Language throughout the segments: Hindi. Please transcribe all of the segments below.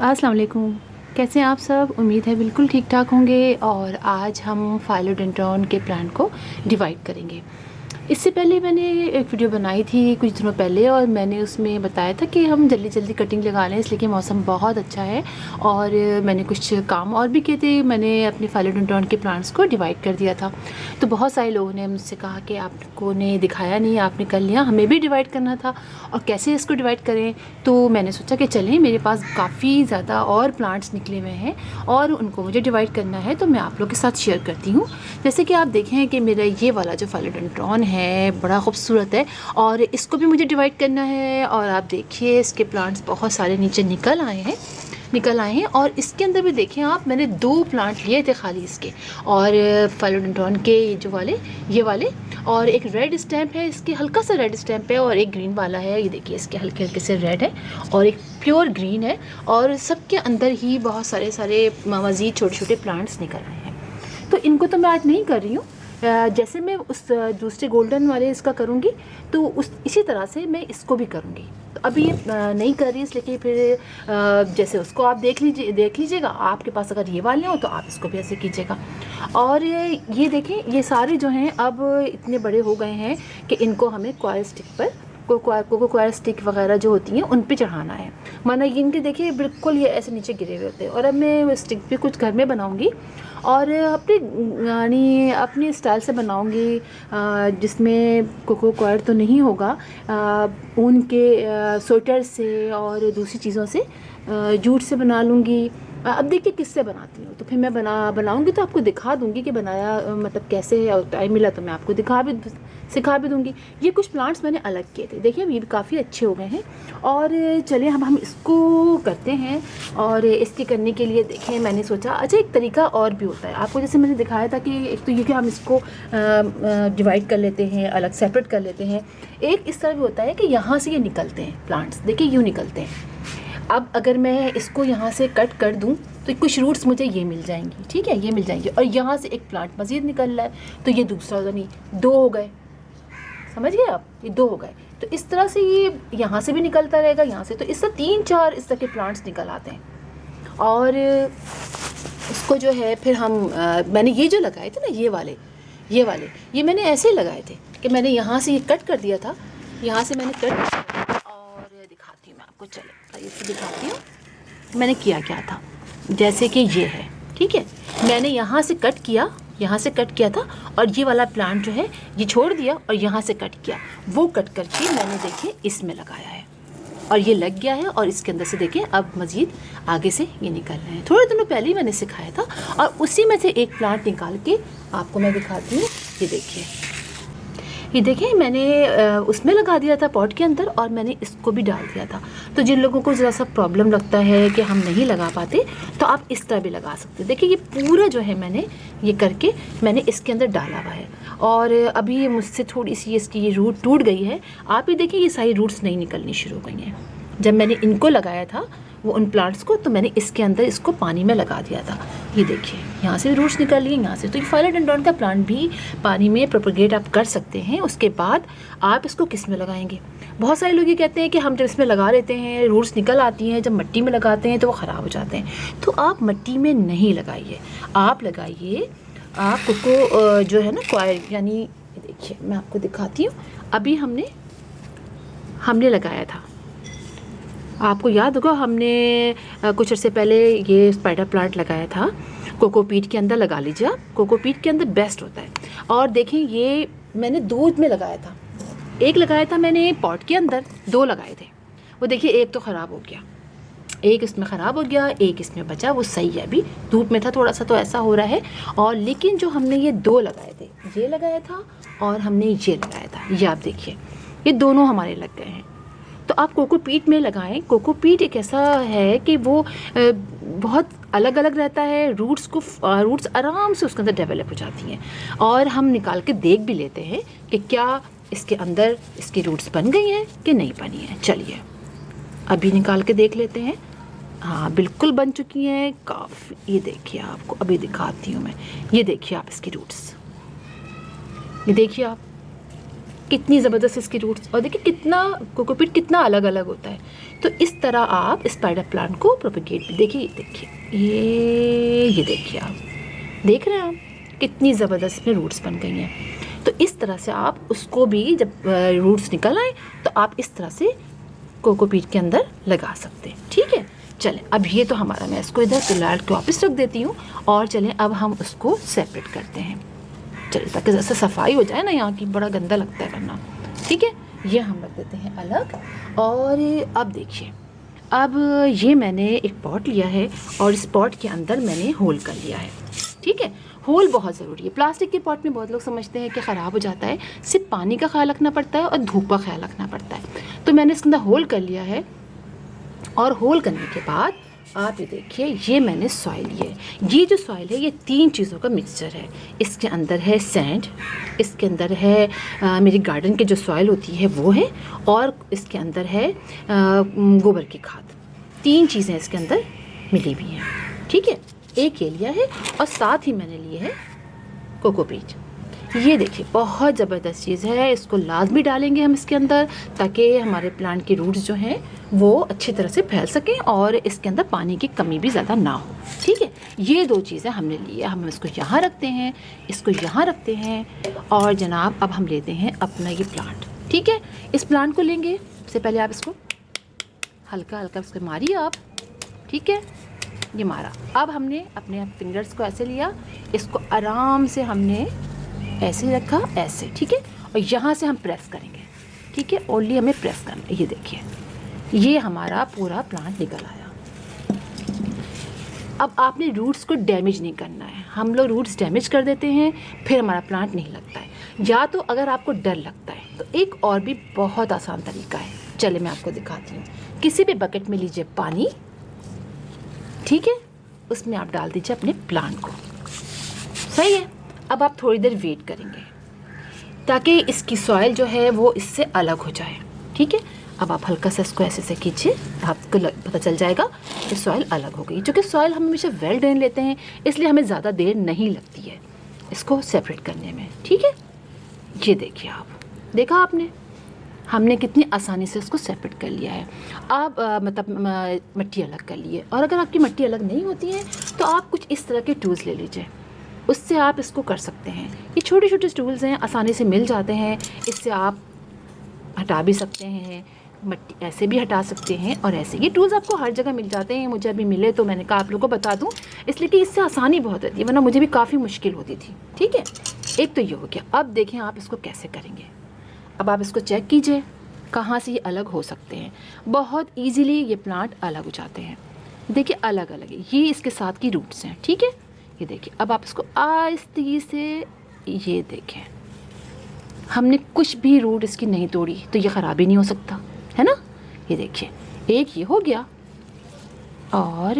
अस्सलाम वालेकुम। कैसे हैं आप सब? उम्मीद है बिल्कुल ठीक ठाक होंगे। और आज हम फाइलोडेंड्रॉन के प्लांट को डिवाइड करेंगे। इससे पहले मैंने एक वीडियो बनाई थी कुछ दिनों पहले, और मैंने उसमें बताया था कि हम जल्दी जल्दी कटिंग लगा लें इसलिए कि मौसम बहुत अच्छा है। और मैंने कुछ काम और भी किए थे। मैंने अपने फाइलोडेंड्रॉन के प्लांट्स को डिवाइड कर दिया था। तो बहुत सारे लोगों ने मुझसे कहा कि आपको ने दिखाया नहीं, आपने कर लिया, हमें भी डिवाइड करना था और कैसे इसको डिवाइड करें। तो मैंने सोचा कि चलें, मेरे पास काफ़ी ज़्यादा और प्लांट्स निकले हुए हैं और उनको मुझे डिवाइड करना है, तो मैं आप लोगों के साथ शेयर करती हूँ। जैसे कि आप देखें कि मेरा ये वाला जो फाइलोडेंड्रॉन है बड़ा खूबसूरत है और इसको भी मुझे डिवाइड करना है। और आप देखिए इसके प्लांट्स बहुत सारे नीचे निकल आए हैं। और इसके अंदर भी देखें आप, मैंने 2 प्लांट लिए थे खाली इसके, और फाइलोडेंड्रॉन के ये वाले और एक रेड स्टैम्प है, इसके हल्का सा रेड स्टैम्प है, और एक ग्रीन वाला है। ये देखिए इसके हल्के हल्के से रेड है और एक प्योर ग्रीन है। और सबके अंदर ही बहुत सारे मज़ीद छोटे छोटे प्लांट्स निकल आए हैं। तो इनको तो मैं आज नहीं कर रही हूँ, जैसे मैं उस दूसरे गोल्डन वाले इसका करूँगी तो इसी तरह से मैं इसको भी करूँगी। तो अभी ये नहीं कर रही इसलिए कि फिर जैसे उसको आप देख लीजिएगा। आपके पास अगर ये वाले हो तो आप इसको भी ऐसे कीजिएगा। और ये देखें, ये सारे जो हैं अब इतने बड़े हो गए हैं कि इनको हमें कॉयल स्टिक पर कोको कॉयल स्टिक वगैरह जो होती हैं उन पे चढ़ाना है, वरना इनके देखिए बिल्कुल ये ऐसे नीचे गिरे हुए होते हैं। और अब मैं स्टिक पे कुछ घर में बनाऊंगी और अपनी स्टाइल से बनाऊंगी, जिसमें कोको कॉयल तो नहीं होगा, ऊन के स्वेटर से और दूसरी चीज़ों से, जूट से बना लूँगी। अब देखिए किससे बनाती हूँ, तो फिर मैं बनाऊंगी तो आपको दिखा दूंगी कि बनाया मतलब कैसे है, और टाइम मिला तो मैं आपको सिखा भी दूंगी। ये कुछ प्लांट्स मैंने अलग किए थे, देखिए ये भी काफ़ी अच्छे हो गए हैं। और चलिए हम इसको करते हैं। और इसके करने के लिए देखें मैंने सोचा अच्छा एक तरीका और भी होता है आपको, जैसे मैंने दिखाया था कि एक तो ये कि हम इसको डिवाइड कर लेते हैं, अलग सेपरेट कर लेते हैं। एक इस तरह भी होता है कि यहाँ से ये निकलते हैं प्लांट्स, देखिए यूँ निकलते हैं। अब अगर मैं इसको यहाँ से कट कर दूँ तो कुछ रूट्स मुझे ये मिल जाएंगी, ठीक है, ये मिल जाएंगी। और यहाँ से एक प्लांट मज़ीद निकल रहा है तो ये दूसरा तो नहीं, 2 हो गए, समझ गए आप, ये 2 हो गए। तो इस तरह से ये यहाँ से भी निकलता रहेगा, यहाँ से, तो इससे 3-4 इस तरह के प्लांट्स निकल आते हैं। और इसको जो है फिर हम मैंने ये जो लगाए थे ना, ये मैंने ऐसे ही लगाए थे कि मैंने यहाँ से ये कट कर दिया था, यहाँ से मैंने कट, और दिखाती हूँ मैं आपको, चले इसको दिखाती हूँ मैंने किया क्या था। जैसे कि ये है, ठीक है, मैंने यहाँ से कट किया था और ये वाला प्लांट जो है ये छोड़ दिया और यहाँ से कट किया, वो कट करके मैंने देखिए इसमें लगाया है और ये लग गया है। और इसके अंदर से देखिए अब मज़ीद आगे से ये निकल रहे हैं। थोड़े दिनों पहले ही मैंने सिखाया था और उसी में से एक प्लांट निकाल के आपको मैं दिखाती हूँ। ये देखिए मैंने उसमें लगा दिया था पॉट के अंदर, और मैंने इसको भी डाल दिया था। तो जिन लोगों को ज़रा सा प्रॉब्लम लगता है कि हम नहीं लगा पाते तो आप इस तरह भी लगा सकते हैं। देखिए ये पूरा जो है मैंने ये करके मैंने इसके अंदर डाला हुआ है। और अभी ये मुझसे थोड़ी सी इसकी ये रूट टूट गई है। आप ये देखिए ये सारी रूट्स नहीं निकलनी शुरू हो गई हैं। जब मैंने इनको लगाया था वो उन प्लांट्स को, तो मैंने इसके अंदर इसको पानी में लगा दिया था। ये देखिए यहाँ से रूट्स निकल लिए, यहाँ से। तो ये फाइलोडेंड्रॉन का प्लांट भी पानी में प्रोपगेट आप कर सकते हैं। उसके बाद आप इसको किस में लगाएंगे? बहुत सारे लोग ये कहते हैं कि हम जब इसमें लगा लेते हैं रूट्स निकल आती हैं, जब मिट्टी में लगाते हैं तो वो ख़राब हो जाते हैं। तो आप मिट्टी में नहीं लगाइए, आप लगाइए आप कोको जो है ना कॉयल, यानी देखिए मैं आपको दिखाती हूँ। अभी हमने लगाया था, आपको याद होगा हमने कुछ अर्से पहले ये स्पाइडर प्लांट लगाया था। कोकोपीट के अंदर लगा लीजिए आप, कोकोपीट के अंदर बेस्ट होता है। और देखें ये मैंने 2 में लगाया था, एक लगाया था मैंने पॉट के अंदर, 2 लगाए थे। वो देखिए एक तो ख़राब हो गया, एक इसमें ख़राब हो गया, एक इसमें बचा, वो सही है। अभी धूप में था थोड़ा सा तो ऐसा हो रहा है। और लेकिन जो हमने ये 2 लगाए थे, ये लगाया था और हमने ये लगाया था, ये आप देखिए ये दोनों हमारे लग गए हैं। तो आप कोकोपीट में लगाएं। कोकोपीट एक ऐसा है कि वो बहुत अलग अलग रहता है, रूट्स आराम से उसके अंदर डेवलप हो जाती हैं। और हम निकाल के देख भी लेते हैं कि क्या इसके अंदर इसकी रूट्स बन गई हैं कि नहीं बनी हैं। चलिए अभी निकाल के देख लेते हैं। हाँ बिल्कुल बन चुकी हैं काफ़ी। ये देखिए आपको अभी दिखाती हूँ मैं, ये देखिए आप इसकी रूट्स, ये देखिए आप, कितनी ज़बरदस्त इसकी रूट्स, और देखिए कितना कोकोपीट कितना अलग अलग होता है। तो इस तरह आप स्पाइडर प्लांट को प्रोपेगेट, देखिए ये देखिए, आप देख रहे हैं आप कितनी ज़बरदस्त में रूट्स बन गई हैं। तो इस तरह से आप उसको भी जब रूट्स निकल आए तो आप इस तरह से कोकोपीट के अंदर लगा सकते हैं। ठीक है, चलें अब ये तो हमारा, मैं इसको इधर प्लांट के वापस रख देती हूँ और चलें अब हम उसको सेपरेट करते हैं। चलिए ताकि जैसे सफाई हो जाए ना, यहाँ की बड़ा गंदा लगता है वरना। ठीक है, ये हम रख देते हैं अलग। और अब देखिए, अब ये मैंने एक पॉट लिया है और इस पॉट के अंदर मैंने होल कर लिया है। ठीक है, होल बहुत ज़रूरी है। प्लास्टिक के पॉट में बहुत लोग समझते हैं कि ख़राब हो जाता है, सिर्फ पानी का ख्याल रखना पड़ता है और धूप का ख्याल रखना पड़ता है। तो मैंने इसके अंदर होल कर लिया है और होल करने के बाद आप ये देखिए, ये मैंने सॉइल ली है। ये जो सॉइल है ये 3 चीज़ों का मिक्सचर है। इसके अंदर है सैंड, इसके अंदर है मेरी गार्डन की जो सॉइल होती है वो है, और इसके अंदर है गोबर की खाद। 3 चीज़ें इसके अंदर मिली हुई हैं। ठीक है, एक ये लिया है और साथ ही मैंने लिए है कोकोपीट। ये देखिए बहुत ज़बरदस्त चीज़ है, इसको लाजमी डालेंगे हम इसके अंदर ताकि हमारे प्लांट की रूट्स जो हैं वो अच्छी तरह से फैल सकें और इसके अंदर पानी की कमी भी ज़्यादा ना हो। ठीक है, ये 2 चीज़ें हमने ली है। हम इसको यहाँ रखते हैं, इसको यहाँ रखते हैं और जनाब अब हम लेते हैं अपना ये प्लांट। ठीक है, इस प्लांट को लेंगे, सबसे पहले आप इसको हल्का हल्का इसको मारिए आप। ठीक है, ये मारा। अब हमने अपने फिंगर्स को ऐसे लिया, इसको आराम से हमने ऐसे रखा, ऐसे। ठीक है, और यहाँ से हम प्रेस करेंगे। ठीक है, ओनली हमें प्रेस करना है। ये देखिए, ये हमारा पूरा प्लांट निकल आया। अब आपने रूट्स को डैमेज नहीं करना है। हम लोग रूट्स डैमेज कर देते हैं, फिर हमारा प्लांट नहीं लगता है। या तो अगर आपको डर लगता है तो एक और भी बहुत आसान तरीका है, चले मैं आपको दिखाती हूँ। किसी भी बकेट में लीजिए पानी, ठीक है, उसमें आप डाल दीजिए अपने प्लांट को। सही है, अब आप थोड़ी देर वेट करेंगे ताकि इसकी सॉइल जो है वो इससे अलग हो जाए। ठीक है, अब आप हल्का सा इसको ऐसे कीजिए, आपको पता चल जाएगा कि सॉइल अलग हो गई। क्योंकि सॉइल हम हमेशा वेल ड्रेन लेते हैं, इसलिए हमें ज़्यादा देर नहीं लगती है इसको सेपरेट करने में। ठीक है, ये देखिए, आप देखा आपने, हमने कितनी आसानी से इसको सेपरेट कर लिया है। आप मिट्टी अलग कर लिए, और अगर आपकी मिट्टी अलग नहीं होती है तो आप कुछ इस तरह के टूल्स ले लीजिए, उससे आप इसको कर सकते हैं। ये छोटे छोटे टूल्स हैं, आसानी से मिल जाते हैं, इससे आप हटा भी सकते हैं, मिट्टी ऐसे भी हटा सकते हैं और ऐसे। ये टूल्स आपको हर जगह मिल जाते हैं, मुझे अभी मिले तो मैंने कहा आप लोगों को बता दूं, इसलिए कि इससे आसानी बहुत होती है, वरना मुझे भी काफ़ी मुश्किल होती थी। ठीक है, एक तो ये हो गया। अब देखें आप इसको कैसे करेंगे। अब आप इसको चेक कीजिए कहाँ से ये अलग हो सकते हैं। बहुत ईजीली ये प्लांट अलग हो जाते हैं। देखिए अलग अलग है, ये इसके साथ की रूट्स हैं। ठीक है, ये देखिए, अब आप इसको आहिस्ते से, ये देखें, हमने कुछ भी रूट इसकी नहीं तोड़ी तो ये ख़राब ही नहीं हो सकता है ना। ये देखिए, एक ये हो गया और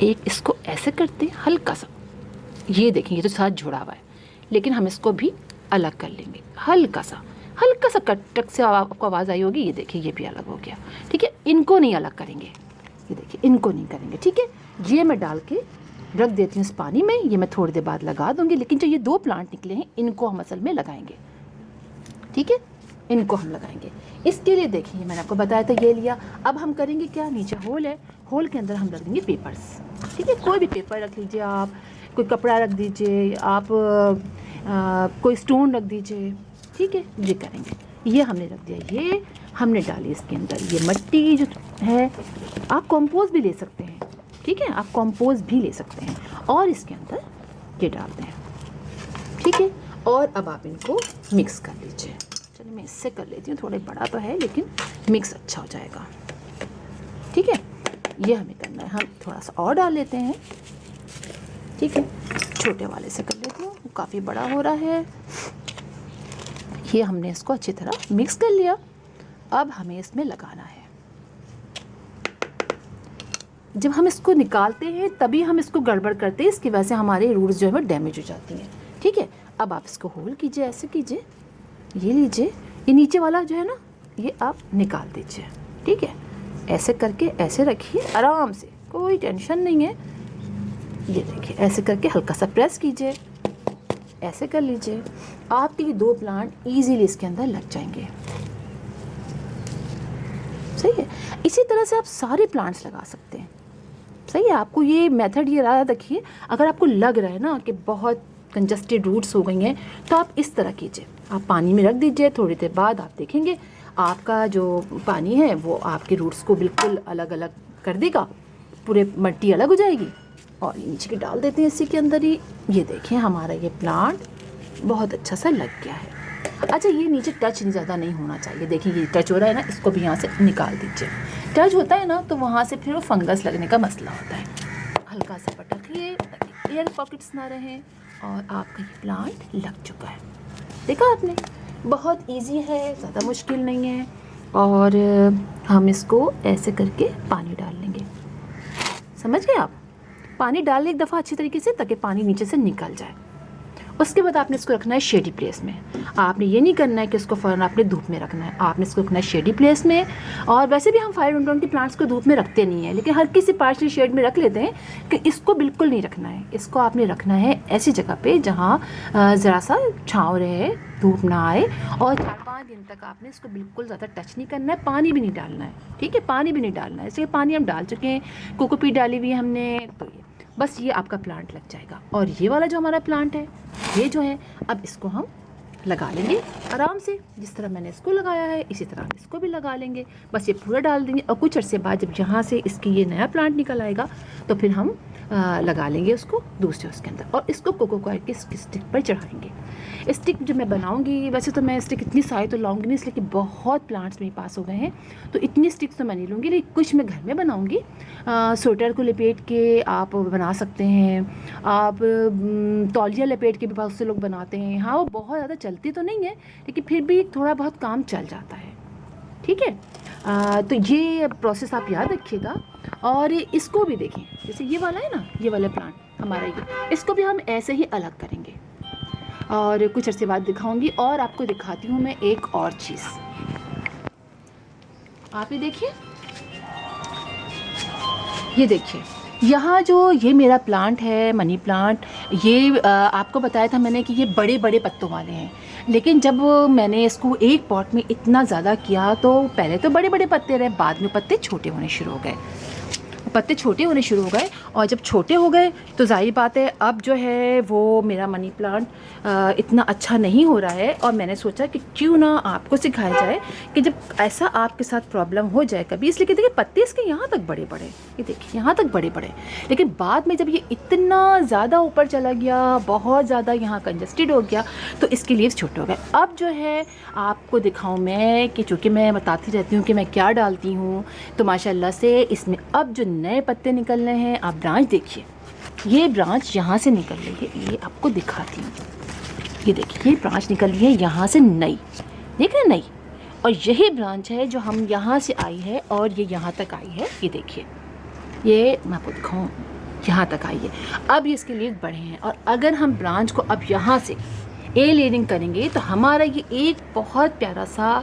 एक इसको ऐसे करते हैं हल्का सा। ये देखें, ये तो साथ जुड़ा हुआ है, लेकिन हम इसको भी अलग कर लेंगे हल्का सा कटक से आपको आवाज़ आई होगी। ये देखिए, ये भी अलग हो गया। ठीक है, इनको नहीं अलग करेंगे, ये देखिए, इनको नहीं करेंगे। ठीक है, ये मैं डाल के रख देती हूँ इस पानी में, ये मैं थोड़ी देर बाद लगा दूँगी। लेकिन जो ये 2 प्लांट निकले हैं इनको हम असल में लगाएंगे। ठीक है, इनको हम लगाएंगे। इसके लिए देखिए, मैंने आपको बताया था ये लिया। अब हम करेंगे क्या, नीचे होल है, होल के अंदर हम रख देंगे पेपर्स। ठीक है, कोई भी पेपर रख लीजिए आप, कोई कपड़ा रख दीजिए आप, कोई स्टोन रख दीजिए। ठीक है, ये करेंगे। ये हमने रख दिया, ये हमने डाली इसके अंदर ये मिट्टी जो है, आप कंपोस्ट भी ले सकते हैं। ठीक है, आप कंपोस्ट भी ले सकते हैं और इसके अंदर ये डालते हैं। ठीक है, और अब आप इनको मिक्स कर लीजिए। चलिए मैं इससे कर लेती हूँ, थोड़ा बड़ा तो है लेकिन मिक्स अच्छा हो जाएगा। ठीक है, ये हमें करना है। हम थोड़ा सा और डाल लेते हैं। ठीक है, छोटे वाले से कर लेती हूँ, काफ़ी बड़ा हो रहा है। ये हमने इसको अच्छी तरह मिक्स कर लिया। अब हमें इसमें लगाना है। जब हम इसको निकालते हैं तभी हम इसको गड़बड़ करते हैं, इसकी वजह से हमारे रूट्स जो है वो डैमेज हो जाती हैं। ठीक है, अब आप इसको होल कीजिए, ऐसे कीजिए, ये लीजिए, ये नीचे वाला जो है ना ये आप निकाल दीजिए। ठीक है, ऐसे करके ऐसे रखिए आराम से, कोई टेंशन नहीं है। ये देखिए, ऐसे करके हल्का सा प्रेस कीजिए, ऐसे कर लीजिए, आपके ये 2 प्लांट ईजीली इसके अंदर लग जाएंगे। सही है। इसी तरह से आप सारे प्लांट्स लगा सकते हैं। सही है। आपको ये मेथड ये याद रखिए, अगर आपको लग रहा है ना कि बहुत कंजस्टेड रूट्स हो गई हैं तो आप इस तरह कीजिए, आप पानी में रख दीजिए, थोड़ी देर बाद आप देखेंगे आपका जो पानी है वो आपके रूट्स को बिल्कुल अलग अलग कर देगा, पूरे मिट्टी अलग हो जाएगी। और नीचे के डाल देते हैं इसी के अंदर ही। ये देखें हमारा ये प्लांट बहुत अच्छा सा लग गया है। अच्छा, ये नीचे टच नहीं ज़्यादा नहीं होना चाहिए। देखिए ये टच हो रहा है ना, इसको भी यहाँ से निकाल दीजिए। टच होता है ना तो वहाँ से फिर वो फंगस लगने का मसला होता है। हल्का सा पटकिए ताकि एयर पॉकेट्स ना रहें, और आपका ये प्लांट लग चुका है। देखा आपने, बहुत इजी है, ज़्यादा मुश्किल नहीं है। और हम इसको ऐसे करके पानी डाल लेंगे। समझ गए आप? पानी डाल लें एक दफ़ा अच्छी तरीके से ताकि पानी नीचे से निकल जाए। उसके बाद आपने इसको रखना है शेडी प्लेस में। आपने ये नहीं करना है कि इसको फ़ौरन आपने धूप में रखना है, आपने इसको रखना है शेडी प्लेस में। और वैसे भी हम फाइलोडेंड्रॉन प्लांट्स को धूप में रखते नहीं हैं, लेकिन हल्की सी पार्शियल शेड में रख लेते हैं कि इसको बिल्कुल नहीं रखना है। इसको आपने रखना है ऐसी जगह पे जहाँ ज़रा सा छाँव रहे, धूप ना आए। और 4-5 दिन तक आपने इसको बिल्कुल ज़्यादा टच नहीं करना है, पानी भी नहीं डालना है। ठीक है, पानी भी नहीं डालना है। इसलिए पानी हम डाल चुके हैं, कोकोपीट डाली हुई है हमने, तो ये बस ये आपका प्लांट लग जाएगा। और ये वाला जो हमारा प्लांट है, ये जो है, अब इसको हम लगा लेंगे आराम से। जिस तरह मैंने इसको लगाया है इसी तरह हम इसको भी लगा लेंगे। बस ये पूरा डाल देंगे और कुछ अरसे बाद जब यहाँ से इसकी ये नया प्लांट निकल आएगा तो फिर हम लगा लेंगे उसको दूसरे उसके अंदर, और इसको कोको कॉयर के स्टिक पर चढ़ाएंगे। स्टिक जो मैं बनाऊंगी, वैसे तो मैं स्टिक इतनी सारी तो लाऊंगी नहीं, इसलिए कि बहुत प्लांट्स मेरे पास हो गए हैं तो इतनी स्टिक्स तो मैं नहीं लूँगी, लेकिन कुछ मैं घर में बनाऊंगी। स्वेटर को लपेट के आप बना सकते हैं, आप तौलिया लपेट के भी बहुत से लोग बनाते हैं। हाँ, वो बहुत ज़्यादा चलती तो नहीं है, लेकिन फिर भी थोड़ा बहुत काम चल जाता है। ठीक है, तो ये प्रोसेस आप याद रखिएगा। और इसको भी देखें, जैसे ये वाला है ना, ये वाला प्लांट हमारा, ये इसको भी हम ऐसे ही अलग करेंगे और कुछ अर्से बाद दिखाऊंगी। और आपको दिखाती हूँ मैं एक और चीज़, आप ये देखिए, ये देखिए यहाँ जो ये मेरा प्लांट है, मनी प्लांट, ये आपको बताया था मैंने कि ये बड़े बड़े पत्तों वाले हैं। लेकिन जब मैंने इसको एक पॉट में इतना ज़्यादा किया तो पहले तो बड़े बड़े पत्ते रहे, बाद में पत्ते छोटे होने शुरू हो गए। पत्ते छोटे होने शुरू हो गए, और जब छोटे हो गए तो जाहिर बात है अब जो है वो मेरा मनी प्लांट इतना अच्छा नहीं हो रहा है। और मैंने सोचा कि क्यों ना आपको सिखाया जाए कि जब ऐसा आपके साथ प्रॉब्लम हो जाए कभी, इसलिए कि देखिए पत्ते इसके यहाँ तक बड़े बड़े, ये देखिए यहाँ तक बड़े बड़े, लेकिन बाद में जब ये इतना ज़्यादा ऊपर चला गया, बहुत ज़्यादा यहाँ कंजस्टेड हो गया, तो इसके लीव्स छोटे हो गए। अब जो है आपको दिखाऊँ मैं कि चूँकि मैं बताती रहती हूँ कि मैं क्या डालती हूँ, तो माशाल्लाह से इसमें अब जो नए पत्ते निकल रहे हैं। आप ब्रांच देखिए, ये ब्रांच यहाँ से निकल रही है, ये आपको दिखाती हूँ। ये देखिए ये ब्रांच निकल रही है यहाँ से नई, देख रहे हैं नई, और यही ब्रांच है जो हम यहाँ से आई है और ये यहाँ तक आई है। ये देखिए, ये मैं आपको दिखाऊँ, यहाँ तक आई है। अब ये इसके लिए बड़े हैं, और अगर हम ब्रांच को अब यहाँ से ए लेयरिंग करेंगे तो हमारा ये एक बहुत प्यारा सा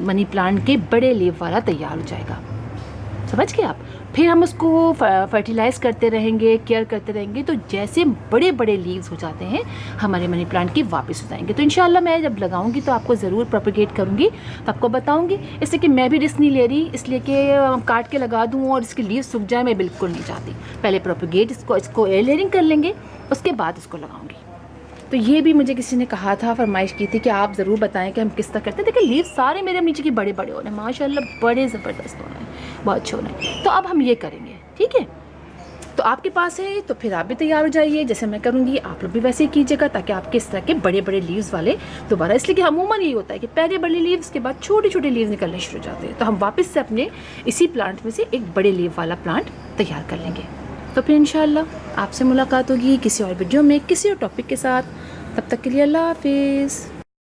मनी प्लांट के बड़े लीफ वाला तैयार हो जाएगा। समझ गए आप? फिर हम उसको फर्टिलाइज़ करते रहेंगे, केयर करते रहेंगे, तो जैसे बड़े बड़े लीव्स हो जाते हैं हमारे मनी प्लांट के वापस हो जाएंगे। तो इंशाल्लाह मैं जब लगाऊंगी तो आपको ज़रूर प्रोपेगेट करूंगी, तो आपको बताऊंगी। इसलिए कि मैं भी रिस्क नहीं ले रही, इसलिए कि काट के लगा दूँ और इसके लीव्स सूख जाए, मैं बिल्कुल नहीं चाहती। पहले प्रोपेगेट इसको एयर लेयरिंग कर लेंगे, उसके बाद इसको लगाऊंगी। तो ये भी मुझे किसी ने कहा था, फरमाइश की थी कि आप ज़रूर बताएं कि हम किस तरह करते हैं। देखिए लीव सारे मेरे नीचे के बड़े बड़े हो रहे हैं, माशाल्लाह बड़े ज़बरदस्त हो रहे हैं, बहुत अच्छे हो रहे हैं। तो अब हम ये करेंगे, ठीक है? तो आपके पास है तो फिर आप भी तैयार हो जाइए, जैसे मैं करूँगी आप लोग भी वैसे ही कीजिएगा, ताकि आपके इस तरह के बड़े बड़े लीव्स वाले दोबारा, इसलिए कि अमूमन यही होता है कि पहले बड़े लीव्स के बाद छोटे छोटे लीव्स निकलने शुरू हो जाते हैं। तो हम वापस से अपने इसी प्लांट में से एक बड़े लीव वाला प्लांट तैयार कर लेंगे। तो फिर इंशाल्लाह आपसे मुलाकात होगी किसी और वीडियो में, किसी और टॉपिक के साथ। तब तक के लिए अल्लाह हाफिज़।